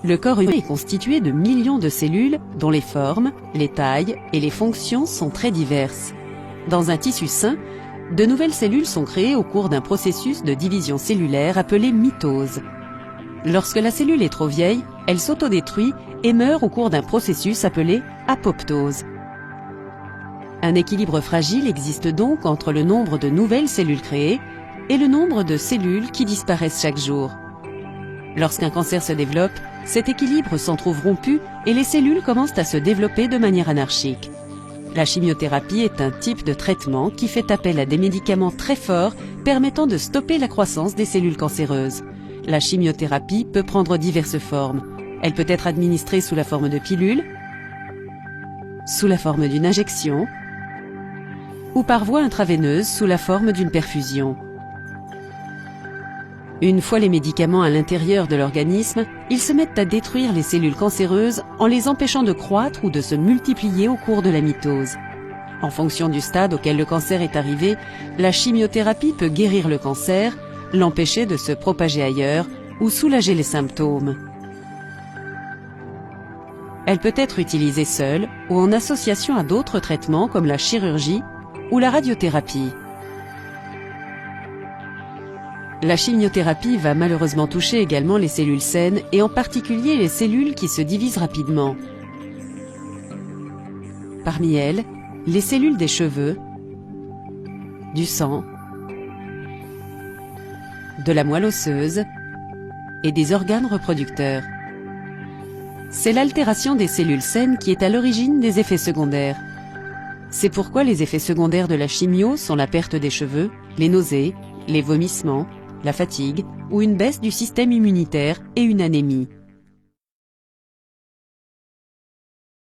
Le corps humain est constitué de millions de cellules dont les formes, les tailles et les fonctions sont très diverses. Dans un tissu sain, de nouvelles cellules sont créées au cours d'un processus de division cellulaire appelé mitose. Lorsque la cellule est trop vieille, elle s'autodétruit et meurt au cours d'un processus appelé apoptose. Un équilibre fragile existe donc entre le nombre de nouvelles cellules créées et le nombre de cellules qui disparaissent chaque jour. Lorsqu'un cancer se développe, cet équilibre s'en trouve rompu et les cellules commencent à se développer de manière anarchique. La chimiothérapie est un type de traitement qui fait appel à des médicaments très forts permettant de stopper la croissance des cellules cancéreuses. La chimiothérapie peut prendre diverses formes. Elle peut être administrée sous la forme de pilules, sous la forme d'une injection ou par voie intraveineuse sous la forme d'une perfusion. Une fois les médicaments à l'intérieur de l'organisme, ils se mettent à détruire les cellules cancéreuses en les empêchant de croître ou de se multiplier au cours de la mitose. En fonction du stade auquel le cancer est arrivé, la chimiothérapie peut guérir le cancer, l'empêcher de se propager ailleurs ou soulager les symptômes. Elle peut être utilisée seule ou en association à d'autres traitements comme la chirurgie ou la radiothérapie. La chimiothérapie va malheureusement toucher également les cellules saines et en particulier les cellules qui se divisent rapidement. Parmi elles, les cellules des cheveux, du sang, de la moelle osseuse et des organes reproducteurs. C'est l'altération des cellules saines qui est à l'origine des effets secondaires. C'est pourquoi les effets secondaires de la chimio sont la perte des cheveux, les nausées, les vomissements, la fatigue ou une baisse du système immunitaire et une anémie.